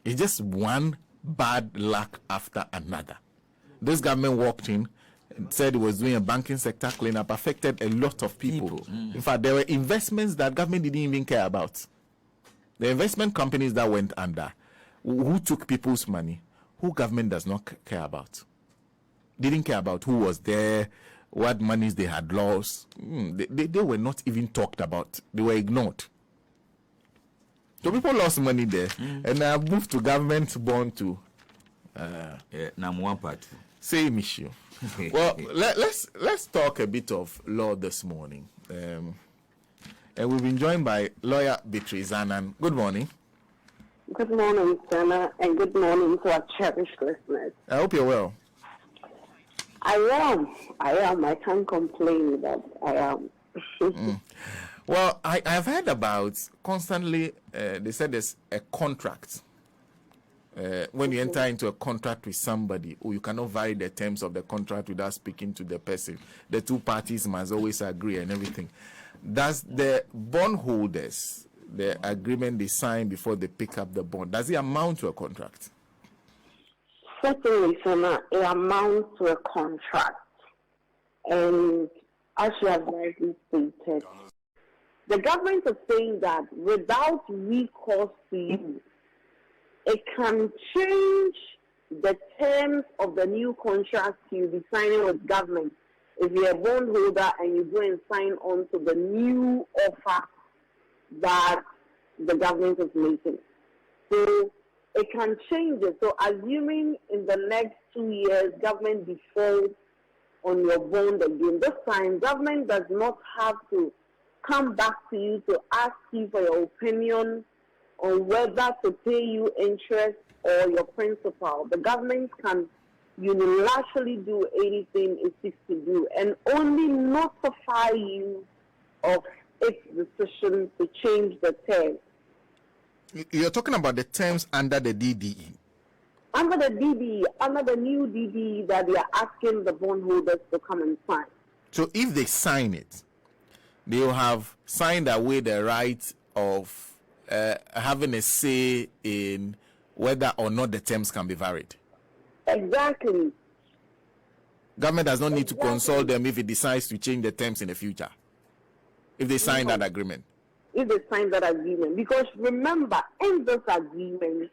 It's just one bad luck after another. This government walked in and said it was doing a banking sector cleanup, affected a lot of people. In fact, there were investments that government didn't even care about. The investment companies that went under, who took people's money, who government does not care about. Didn't care about who was there, what monies they had lost. They were not even talked about. They were ignored. So people lost money there, and I moved to government bond to same issue. Well, let's talk a bit of law this morning, and we've been joined by lawyer Beatrice Zanan. Good morning. Good morning, Sena, and good morning to our cherished listeners. I hope you're well. I am. I can't complain that I am. Well, I've heard about constantly, they said there's a contract. When you enter into a contract with somebody, or you cannot vary the terms of the contract without speaking to the person. The two parties must always agree and everything. Does the bondholders, the agreement they sign before they pick up the bond, does it amount to a contract? Certainly, Sena, it amounts to a contract. And as you have rightly stated, the government is saying that without recourse to you, it can change the terms of the new contract you'll be signing with government if you're a bondholder and you go and sign on to the new offer that the government is making. So it can change it. So assuming in the next 2 years, government defaults on your bond again, this time government does not have to come back to you to ask you for your opinion on whether to pay you interest or your principal. The government can unilaterally do anything it seeks to do and only notify you of its decision to change the terms. You're talking about the terms under the DDE. Under the DDE, under the new DDE that they are asking the bondholders to come and sign. So if they sign it, they will have signed away the right of having a say in whether or not the terms can be varied. Exactly. Government does not need to consult them if it decides to change the terms in the future, if they sign that agreement. If they sign that agreement. Because remember, in this agreement,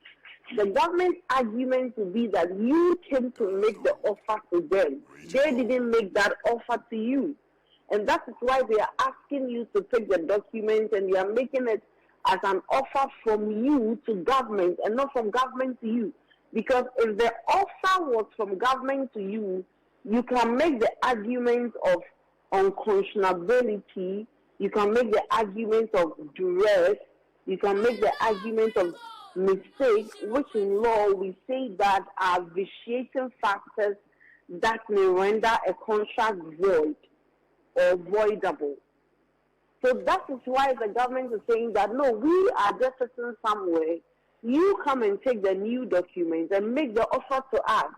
the government argument will be that you came to make the offer to them. They didn't make that offer to you. And that is why they are asking you to take the document and they are making it as an offer from you to government and not from government to you. Because if the offer was from government to you, you can make the argument of unconscionability, you can make the argument of duress, you can make the argument of mistake, which in law we say that are vitiating factors that may render a contract void or voidable. So that is why the government is saying that, no, we are just sitting somewhere. You come and take the new documents and make the offer to us.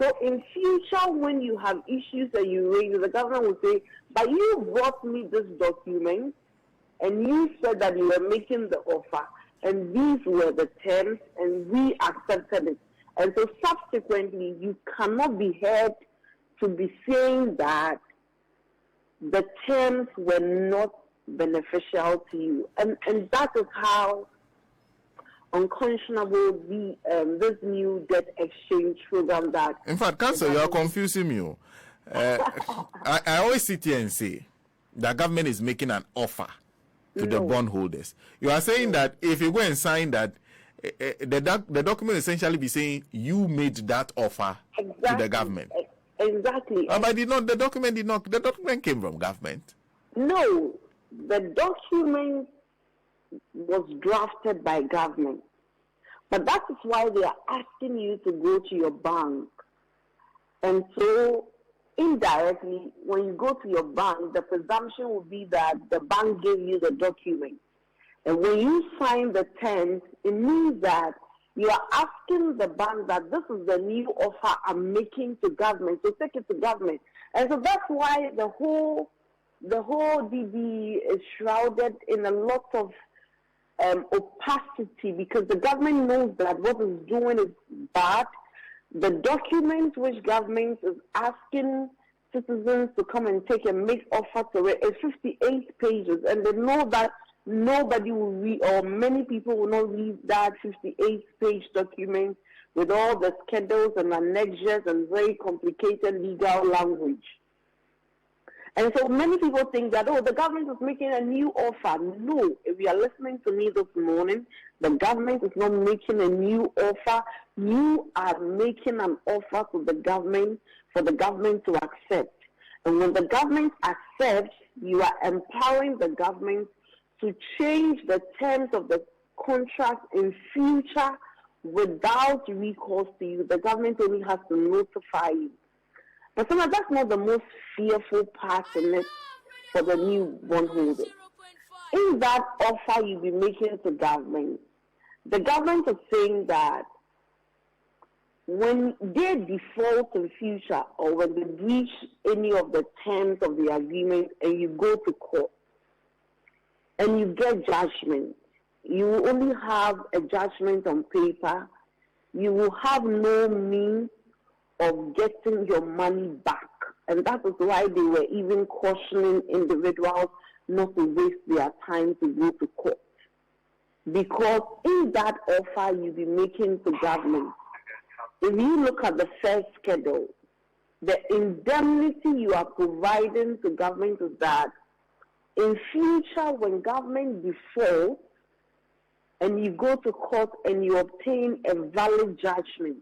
So in future, when you have issues that you raise, the government will say, but you brought me this document and you said that you were making the offer and these were the terms and we accepted it. And so subsequently, you cannot be heard to be saying that the terms were not beneficial to you. And that is how unconscionable this new debt exchange program that... In fact, Council, you are confusing me. I always sit here and say the government is making an offer to the bondholders. You are saying that if you go and sign that, the document essentially be saying you made that offer to the government. Exactly. But the document came from government. No, the document was drafted by government. But that is why they are asking you to go to your bank. And so, indirectly, when you go to your bank, the presumption will be that the bank gave you the document. And when you sign the terms, it means that you are asking the bank that this is the new offer I'm making to government, so take it to government. And so that's why the whole DD is shrouded in a lot of opacity, because the government knows that what it's doing is bad. The document which government is asking citizens to come and take and make offer to it is 58 pages, and they know that nobody will read, or many people will not read that 58-page document with all the schedules and annexures and very complicated legal language. And so many people think that, the government is making a new offer. No, if you are listening to me this morning, the government is not making a new offer. You are making an offer to the government for the government to accept. And when the government accepts, you are empowering the government to change the terms of the contract in future without recourse to you. The government only has to notify you. But that's not the most fearful part in it for the new bondholder. In that offer you'll be making to government, the government is saying that when they default in future or when they breach any of the terms of the agreement and you go to court and you get judgment, you will only have a judgment on paper. You will have no means of getting your money back. And that is why they were even cautioning individuals not to waste their time to go to court. Because in that offer you'll be making to government, if you look at the first schedule, the indemnity you are providing to government is that in future when government defaults and you go to court and you obtain a valid judgment,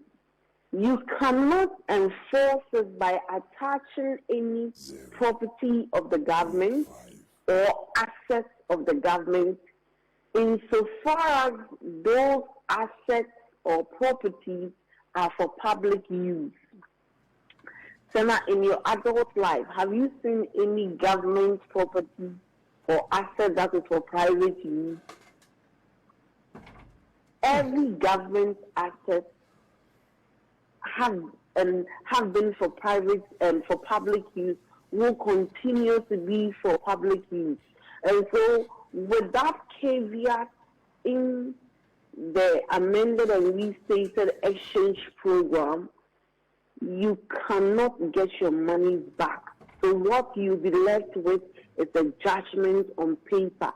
you cannot enforce it by attaching any property of the government or assets of the government insofar as those assets or properties are for public use. Sena, in your adult life, have you seen any government property or asset that is for private use? Every government asset have been for private and for public use, will continue to be for public use. And so with that caveat in the amended and restated exchange program, you cannot get your money back. So what you'll be left with is a judgment on paper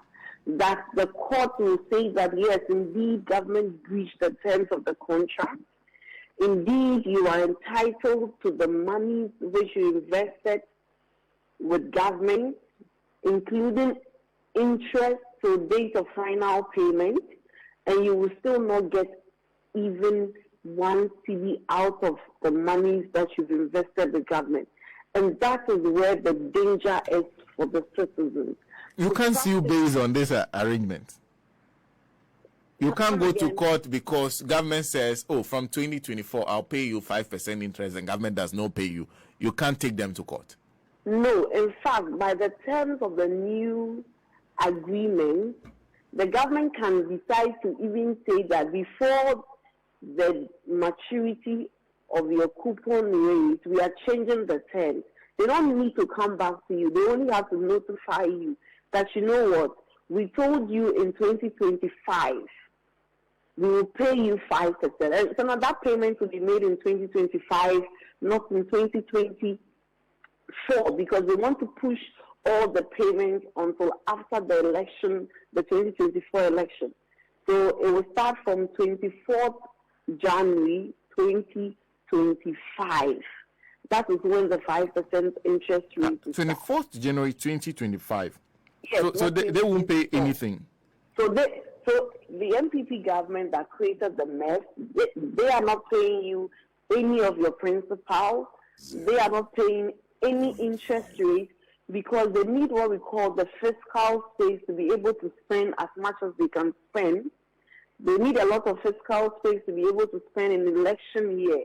that the court will say that yes, indeed, government breached the terms of the contract. Indeed, you are entitled to the money which you invested with government, including interest to date of final payment, and you will still not get even 1 cedi out of the monies that you've invested with government. And that is where the danger is for the citizens. You can't sue based on this arrangement. You can't go to court because government says, from 2024, I'll pay you 5% interest, and government does not pay you. You can't take them to court. No, in fact, by the terms of the new agreement, the government can decide to even say that before the maturity of your coupon rate, we are changing the terms. They don't need to come back to you. They only have to notify you that, you know what, we told you in 2025, we will pay you 5%. And so now that payment will be made in 2025, not in 2024, because they want to push all the payments until after the election, the 2024 election. So it will start from 24th January 2025. That is when the 5% interest rate is 24th January 2025. Yes, so they won't pay anything. So the MPP government that created the mess, they are not paying you any of your principal. They are not paying any interest rate because they need what we call the fiscal space to be able to spend as much as they can spend. They need a lot of fiscal space to be able to spend in the election year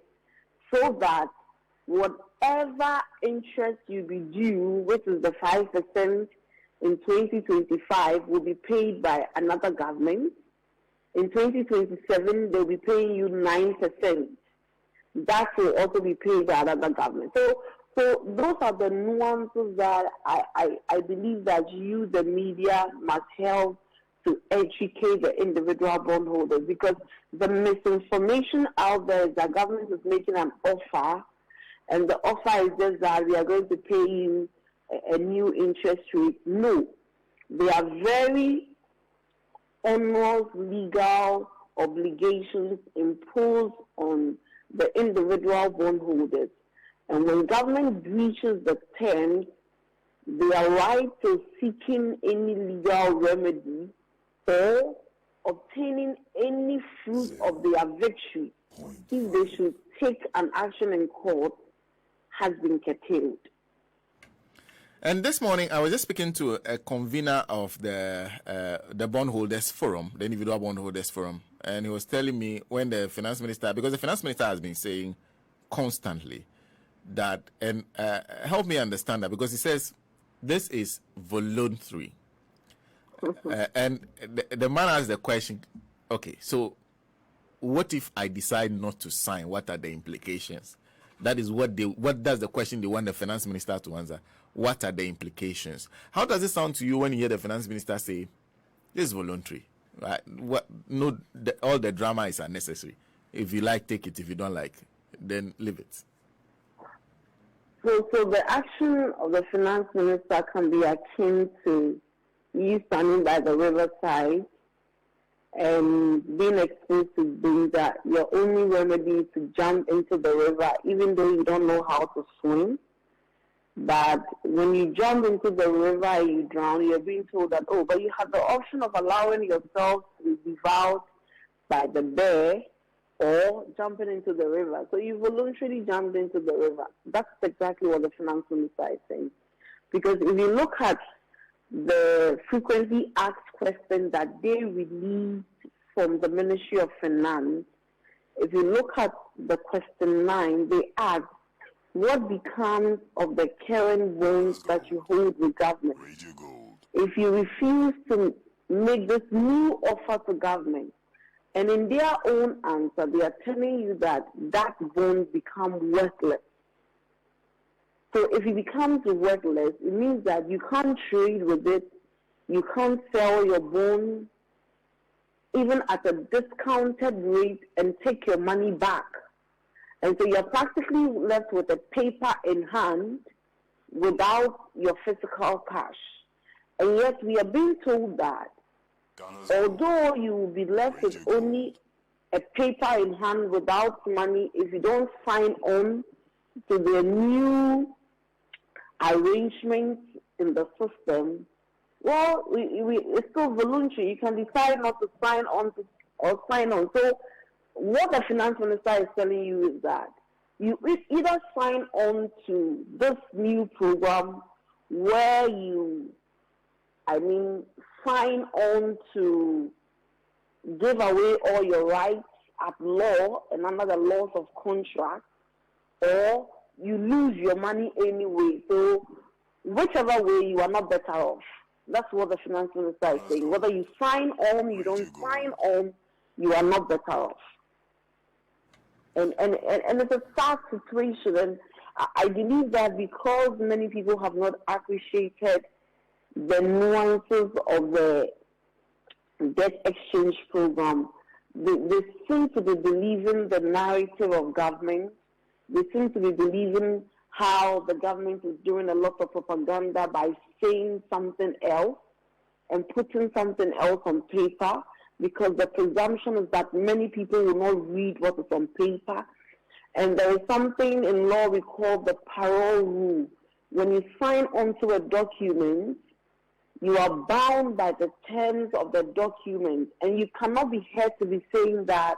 so that whatever interest you be due, which is the 5% in 2025, will be paid by another government. In 2027, they'll be paying you 9%. That will also be paid by another government. So those are the nuances that I believe that you, the media, must help to educate the individual bondholders, because the misinformation out there is that government is making an offer, and the offer is just that we are going to pay you a new interest rate. No, they are very onerous legal obligations imposed on the individual bondholders. And when government breaches the terms, their right to seeking any legal remedy or obtaining any fruit of their victory, if they should take an action in court, has been curtailed. And this morning, I was just speaking to a convener of the bondholders forum, the individual bondholders forum, and he was telling me when the finance minister, because the finance minister has been saying constantly that, and help me understand that, because he says this is voluntary. And the man asked the question, okay, so what if I decide not to sign? What are the implications? That is that's the question they want the finance minister to answer. What are the implications? How does it sound to you when you hear the finance minister say, this is voluntary? Right? All the drama is unnecessary. If you like, take it. If you don't like, then leave it. So the action of the finance minister can be akin to you standing by the riverside and being exposed to danger. Your only remedy is to jump into the river, even though you don't know how to swim. But when you jump into the river and you drown, you're being told that, oh, but you have the option of allowing yourself to be devoured by the bear or jumping into the river. So you voluntarily jumped into the river. That's exactly what the finance minister is saying. Because if you look at the frequently asked questions that they released from the Ministry of Finance, if you look at the question 9, they ask, what becomes of the current bonds that you hold with government? If you refuse to make this new offer to government, and in their own answer, they are telling you that bond becomes worthless. So if it becomes worthless, it means that you can't trade with it, you can't sell your bond, even at a discounted rate, and take your money back. And so you're practically left with a paper in hand without your physical cash. And yet we are being told that although you will be left with only a paper in hand without money, if you don't sign on to the new arrangements in the system, well, it's still voluntary. You can decide not to sign on or sign on. So what the finance minister is telling you is that you either sign on to this new program where you, sign on to give away all your rights at law and under the laws of contract, or you lose your money anyway. So whichever way, you are not better off. That's what the finance minister is saying. Whether you sign on, you don't sign on, you are not better off. And it's a sad situation. And I believe that because many people have not appreciated the nuances of the debt exchange program, they seem to be believing the narrative of government. They seem to be believing how the government is doing a lot of propaganda by saying something else and putting something else on paper, because the presumption is that many people will not read what is on paper. And there is something in law we call the parole rule. When you sign onto a document, you are bound by the terms of the document, and you cannot be heard to be saying that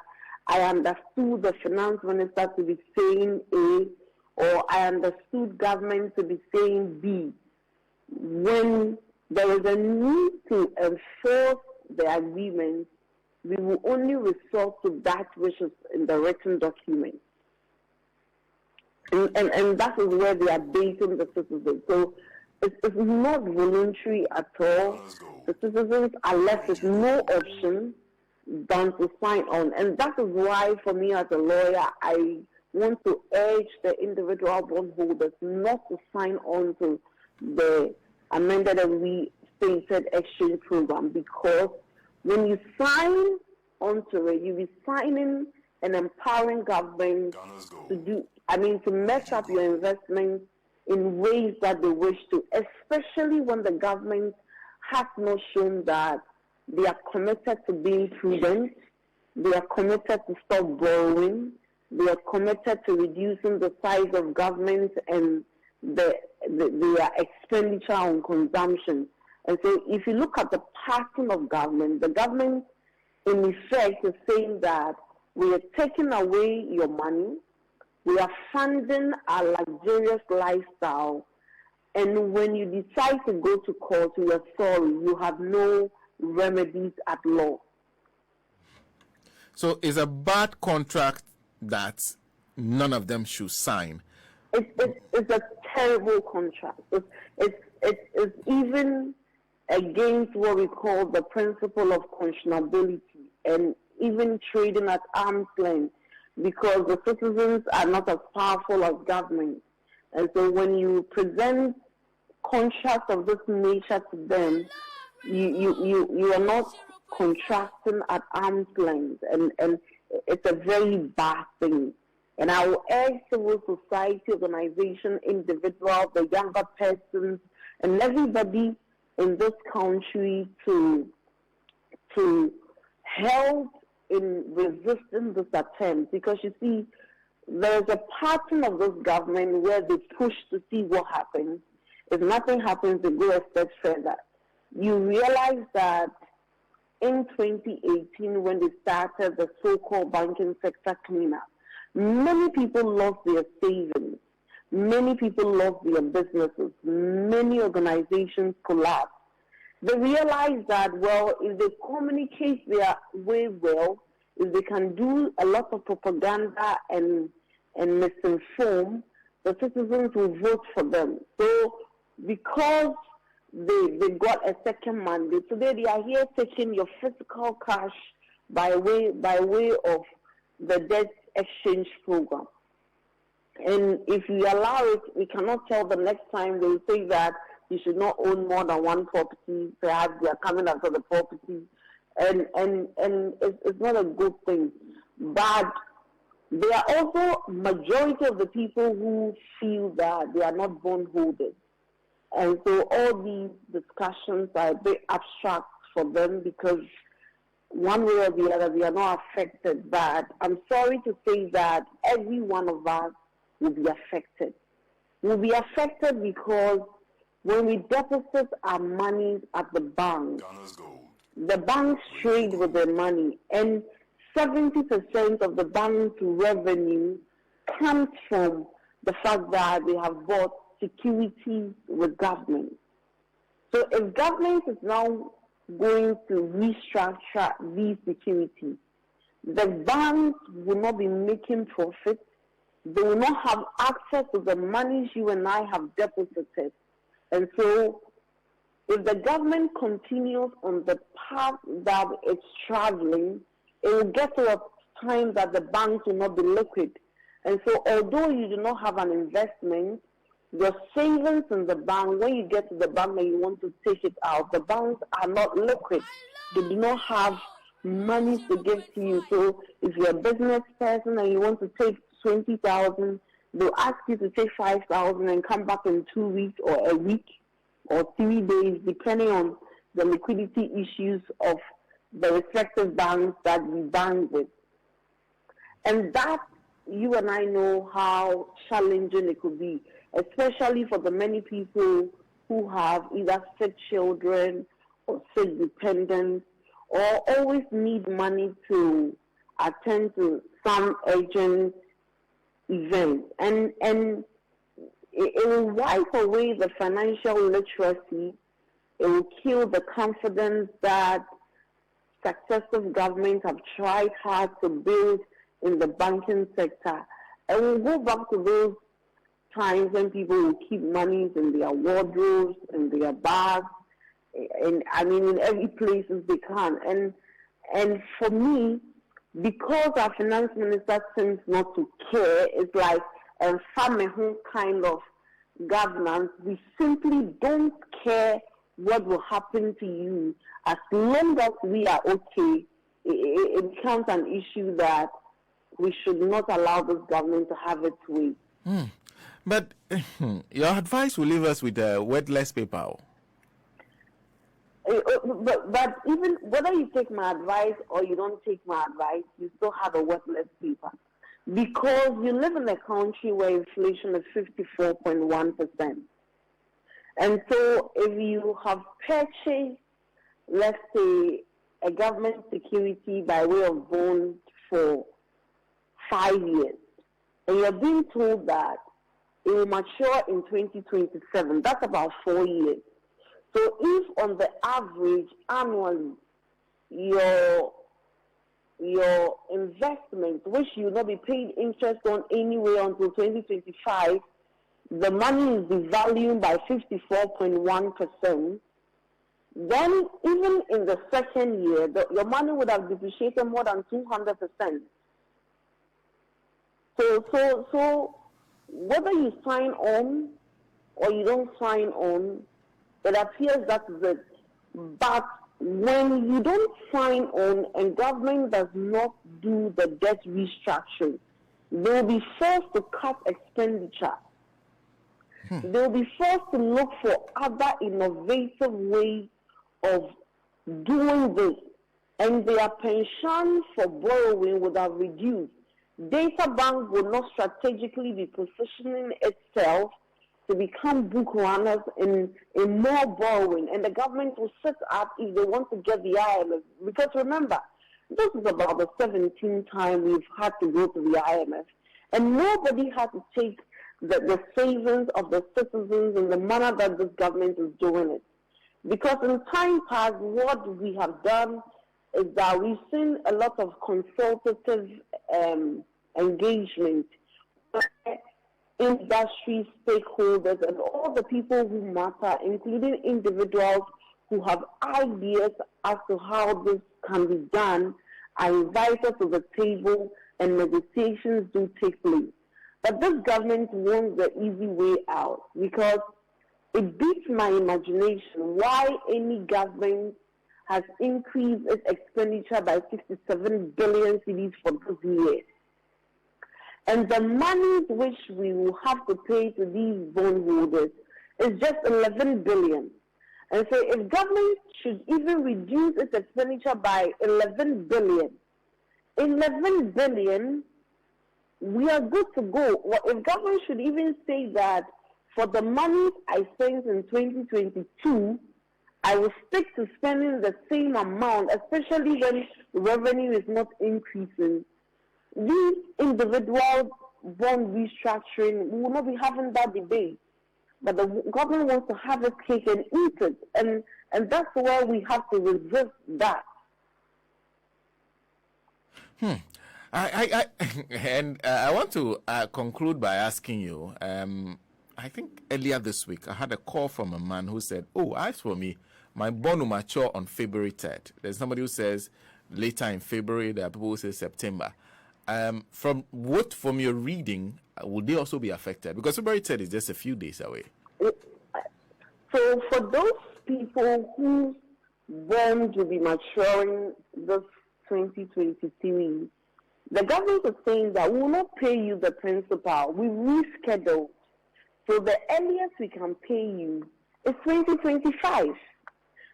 I understood the finance minister to be saying A, or I understood government to be saying B. When there is a need to enforce the agreement, we will only resort to that which is in the written document. And that is where they are dating the citizens. So it's not voluntary at all. The citizens are left with no option than to sign on. And that is why, for me as a lawyer, I want to urge the individual bondholders not to sign on to the amended and restated exchange program, because When you sign onto it, you'll be signing and empowering government to mess up your investments in ways that they wish to, especially when the government has not shown that they are committed to being prudent, they are committed to stop borrowing, they are committed to reducing the size of government and their expenditure on consumption. And so if you look at the pattern of government, the government in effect is saying that we are taking away your money, we are funding a luxurious lifestyle, and when you decide to go to court, you are sorry, you have no remedies at law. So it's a bad contract that none of them should sign. It's a terrible contract. It's even against what we call the principle of conscionability and even trading at arm's length, because the citizens are not as powerful as government. And so when you present contracts of this nature to them, you are not contracting at arm's length, and it's a very bad thing. And I will urge civil society organizations, individuals, the younger persons, and everybody in this country to help in resisting this attempt, because you see, there's a pattern of this government where they push to see what happens. If nothing happens, they go a step further. You realize that in 2018, when they started the so-called banking sector cleanup, many people lost their savings, many people lost their businesses, many organizations collapsed. They realized that, well, if they communicate their way well, if they can do a lot of propaganda and misinform, the citizens will vote for them. So because they got a second mandate, today they are here taking your physical cash by way of the debt exchange program. And if we allow it, we cannot tell the next time they will say that you should not own more than one property. Perhaps they are coming after the property, and it's not a good thing. But there are also majority of the people who feel that they are not bondholders, and so all these discussions are a bit abstract for them, because one way or the other they are not affected. But I'm sorry to say that every one of us will be affected. We'll be affected because when we deposit our money at the bank, the banks trade with their money, and 70% of the bank's revenue comes from the fact that they have bought securities with government. So if government is now going to restructure these securities, the banks will not be making profits. They will not have access to the monies you and I have deposited. And so if the government continues on the path that it's traveling, it will get to a time that the banks will not be liquid. And so although you do not have an investment, your savings in the bank, when you get to the bank and you want to take it out, the banks are not liquid. They do not have money to give to you. So if you're a business person and you want to take 20,000, they'll ask you to take 5,000 and come back in 2 weeks or a week or 3 days, depending on the liquidity issues of the respective banks that we bank with. And that, you and I know how challenging it could be, especially for the many people who have either sick children or sick dependents, or always need money to attend to some urgent event. And it will wipe away the financial literacy. It will kill the confidence that successive governments have tried hard to build in the banking sector. And we'll go back to those times when people will keep monies in their wardrobes, in their bags, and I mean in every place they can. And for me, because our finance minister seems not to care, it's like a family kind of governance. We simply don't care what will happen to you. As long as we are okay, it becomes an issue that we should not allow this government to have its way. But your advice will leave us with a wordless paper. But even whether you take my advice or you don't take my advice, you still have a wordless paper. Because you live in a country where inflation is 54.1%. And so if you have purchased, let's say, a government security by way of bond for 5 years, and you're being told that it will mature in 2027, that's about 4 years. So if on the average, annually, your investment, which you will not be paid interest on anyway until 2025, the money is devalued by 54.1%, then even in the second year, your money would have depreciated more than 200%. So whether you sign on or you don't sign on, it appears that is it. But when you don't sign on and government does not do the debt restructuring, they will be forced to cut expenditure. They will be forced to look for other innovative ways of doing this. And their pension for borrowing would have reduced. Data Bank would not strategically be positioning itself to become book runners in more borrowing, and the government will sit up if they want to get the IMF. Because remember, this is about the 17th time we've had to go to the IMF, and nobody had to take the savings of the citizens in the manner that this government is doing it. Because in time past, what we have done is that we've seen a lot of consultative engagement, industry stakeholders and all the people who matter, including individuals who have ideas as to how this can be done, are invited to the table and negotiations do take place. But this government wants the easy way out, because it beats my imagination why any government has increased its expenditure by 67 billion cedis for this year. And the money which we will have to pay to these bondholders is just 11 billion. And so if government should even reduce its expenditure by 11 billion, we are good to go. Well, if government should even say that for the money I spent in 2022, I will stick to spending the same amount, especially when revenue is not increasing. These individual bond restructuring, we will not be having that debate. But the government wants to have a cake and eat it. And that's why we have to resist that. I want to conclude by asking you, I think earlier this week, I had a call from a man who said, as for me, my bond will mature on February 3rd. There's somebody who says later in February, there are people who say September. From your reading, would they also be affected? Because February 3rd is just a few days away. So for those people whose bonds will be maturing this 2023, the government is saying that we will not pay you the principal. We reschedule. So the earliest we can pay you is 2025.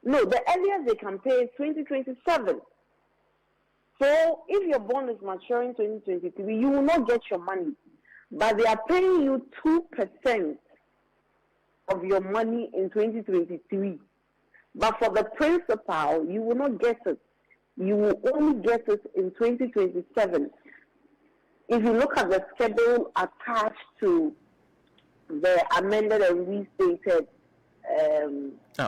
No, the earliest they can pay is 2027. So if your bond is maturing 2023, you will not get your money. But they are paying you 2% of your money in 2023. But for the principal, you will not get it. You will only get it in 2027. If you look at the schedule attached to the amended and restated...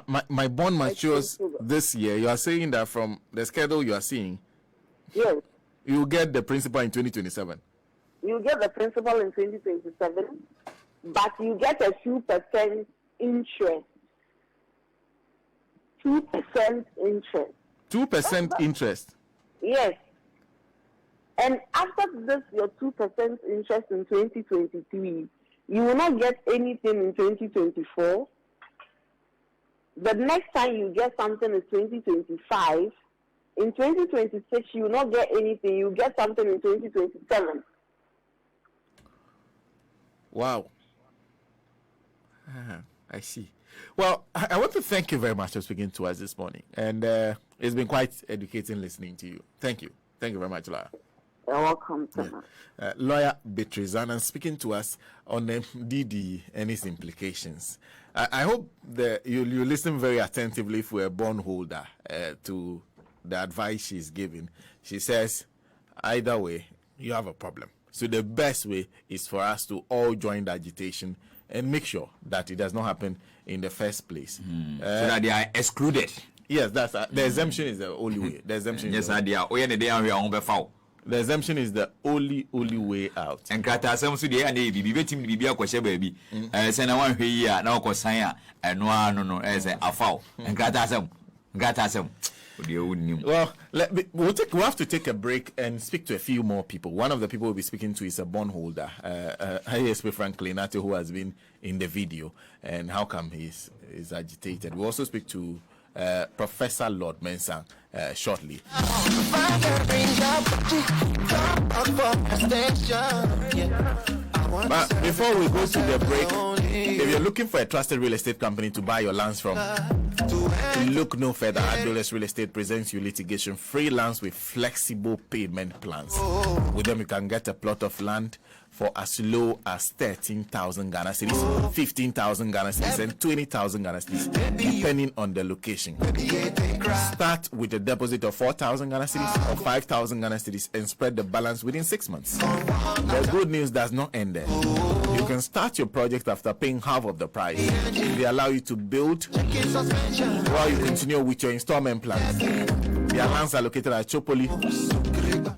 my bond matures this year. You are saying that from the schedule you are seeing, yes, you get the principal in 2027. You get the principal in 2027, but you get a 2% interest. 2% interest. 2% interest? Yes. And after this, your 2% interest in 2023, you will not get anything in 2024. The next time you get something is 2025. In 2026, you will not get anything. You get something in 2027. Wow. I see. Well, I want to thank you very much for speaking to us this morning. And it's been quite educating listening to you. Thank you. Thank you very much, Lawyer. You're welcome. Lawyer Beatrice Annan speaking to us on the DD and its implications. I hope that you listen very attentively for a bondholder to the advice she's giving. She says, either way, you have a problem. So the best way is for us to all join the agitation and make sure that it does not happen in the first place. So that they are excluded. Yes, that's the exemption is the only way. The exemption yes, is the exemption is the only way out. And Grata some so the be a question baby. Sena one here now cosine and no as a foul. And Grata some. Well, we have to take a break and speak to a few more people. One of the people we'll be speaking to is a bondholder, ISP Franklin Nartey, who has been in the video, and how come he's agitated. We'll also speak to Professor Lord Mensah shortly. But before we go to the break, if you're looking for a trusted real estate company to buy your lands from, look no further. Adolescent Real Estate presents you litigation-free lands with flexible payment plans. With them, you can get a plot of land for as low as 13,000 Ghana cedis, 15,000 Ghana cedis, and 20,000 Ghana cedis, depending on the location. Start with a deposit of 4,000 Ghana cedis or 5,000 Ghana cedis and spread the balance within 6 months. The good news does not end there. You can start your project after paying half of the price. They allow you to build while you continue with your installment plans. Their lands are located at Chopoli,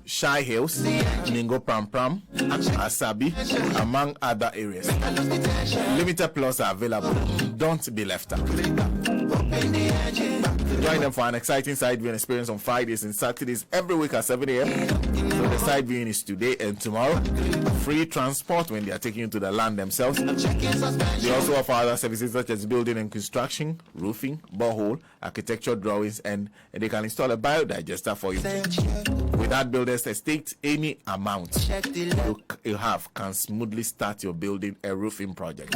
Shai Hills, Ningo Pram Pram, Asabi, among other areas. Limited plots are available. Don't be left out. Join them for an exciting side viewing experience on Fridays and Saturdays every week at 7 a.m. So the side viewing is today and tomorrow. Free transport when they are taking you to the land themselves. They also offer other services such as building and construction, roofing, borehole, architecture drawings, and they can install a biodigester for you. With that builder's estate, any amount you have can smoothly start your building a roofing project.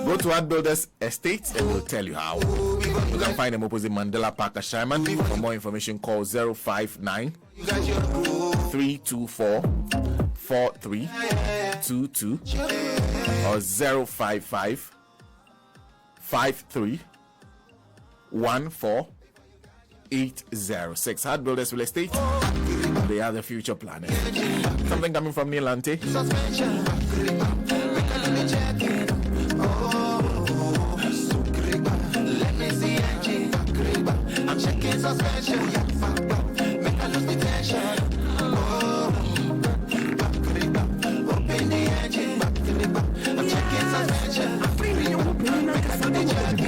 Go to Ad Builders Estates and we'll tell you how. You can find them opposite Mandela Park, Ashaiman. For more information, call 059 324 4322 or 055 53 14806. Ad Builders Real Estate. They are the future planners. Something coming from Nilante. I'm checking suspension. Make I lose the tension. Open the engine. I'm checking suspension. I'm feeling you open. Make I lose the checking.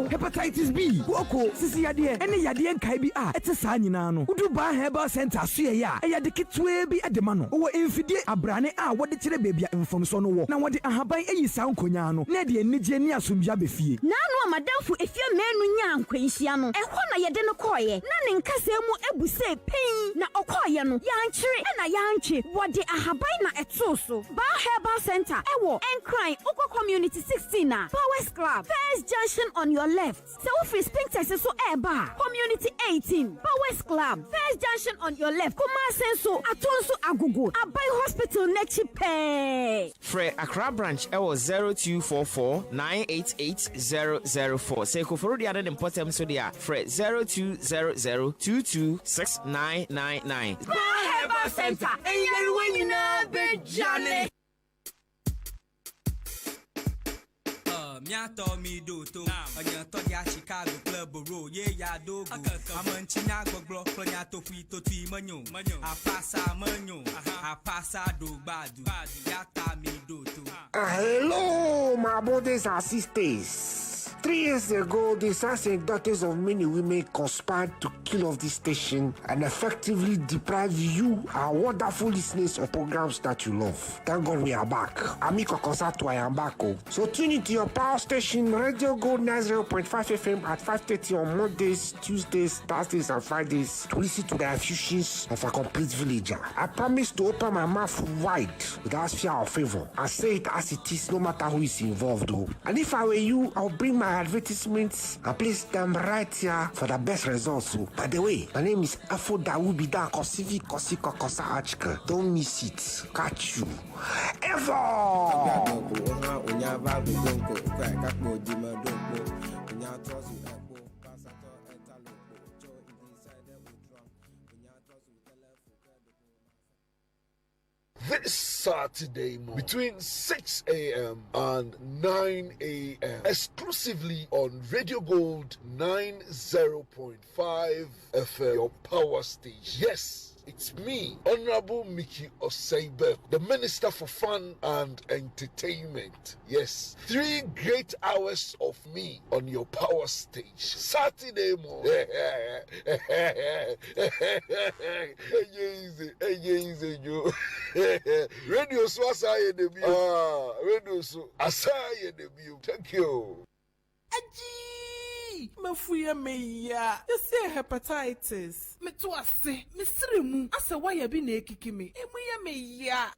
Hepatitis B, Woko, Sisi Yadia, any Yadian Kaibi A, it's a Sanino. Udu Ba Herbal Center, Suya, a Yadikitwe be at the Mano, or infidel Abrane, what the Chile baby from Sono. Now, what the Ahabai a sound Conyano, Nedi and Nigenia Sumjabefi. Now, Madame, if your man young Quinciano, and one Yadeno Koye, none in Casemo Ebu say pain, na Okoyano, Yanchi, and a Yanchi, what the Ahabaina at Soso, Ba Herbal Center, Ewo, and crying, Oko Community 16, Powers Club, First Junction on your left. Selfie Spink Texas so Eba, Community 18, Powers Club, First Junction on your left, Kuma Senso, Atonso Agugu, Abai Hospital Nechipe. Fre Accra branch, Ewo 0244 988 004. Seko for the other important so they are Fre 0200 226999. Herbal Center, and you're winning a big Johnny. Miato mi do to anya to ya Chicago club ro ye ya do go amanchinya goglo plonya to fi to twi manyo apasa manyo apasa do badu ya ta mi do to hello my brothers and sisters. 3 years ago, the sons and daughters of many women conspired to kill off this station and effectively deprive you, our wonderful listeners, of programs that you love. Thank God we are back. Amico Concerto, I am back. So tune into your power station, Radio Gold 90.5 FM at 5:30 on Mondays, Tuesdays, Thursdays, and Fridays to listen to the effusions of a complete villager. I promise to open my mouth wide without fear or favor. I say it as it is, no matter who is involved, though. And if I were you, I'll bring my advertisements and place them right here for the best results. So, by the way, my name is Afo Dawubida Kosivi Kosiko Kosa Achka. Don't miss it. Catch you. Ever! This Saturday morning between 6 a.m. and 9 a.m. exclusively on Radio Gold 90.5 FM, your power station. Yes, it's me, Honorable Mickey Oseibe, the Minister for Fun and Entertainment. Yes, 3 great hours of me on your power stage. Saturday morning. Radio so asaya debi. Radio so asaya debi. Thank you. Aji, mafuya meya. You say hepatitis. Me to ase, me sirimu. Asa why bi na ekiki me. Emuya meya.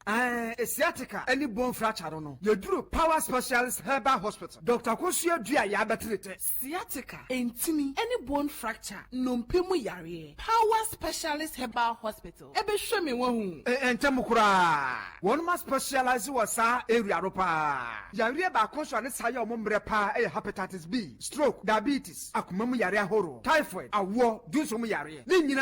Sciatica, any bone fracture no. You drew Power Specialist Herbal Hospital. Dr. Kosia Dua ya betrete. Sciatica, entini, any bone fracture, nompemu yare. Power Specialist Herbal Hospital. Ebe show me one. Entemukura. One must specialize was sa area ropa. Yare ba konso ne saya omombre pa hepatitis B, stroke, diabetes, akumamu yare horo, typhoid, awo, dunso mu yare. Ni nyina.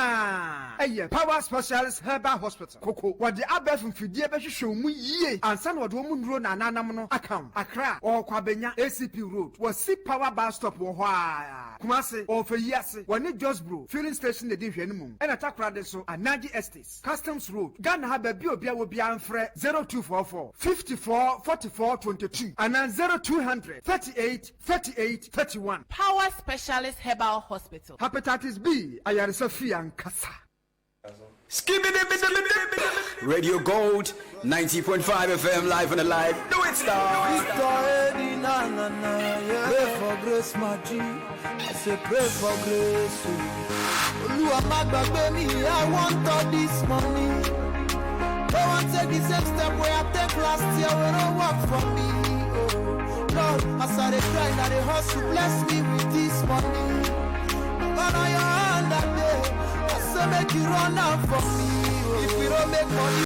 Power Specialist Herbal Hospital. Koko, what the abbe from fidie be show mu yie. Ansa na wo mu nduro na nanam no akam. Accra or Kwabenya ACP Road. Was see power bus stop wo hwa. Kumase or for yase. Wani just bro. Filling station de hwenu mu. And atakra de so Anaji Estates. Customs Road. Ghana have bi obi a wo bia mfre 0244 54 44 22 and 0200 38 38 31. Power Specialist Herbal Hospital. Hepatitis B, ayaresa fi ankasa. Radio Gold 90.5 FM live on the live. Do it, star. Pray for grace, my G. I say pray for grace. I want all this money. Don't want to take the same step where I take last year when I work for me. Lord, as I cry, now the hustle bless me with this money. But on your hand that day, I say make you run out for me. If we don't make money.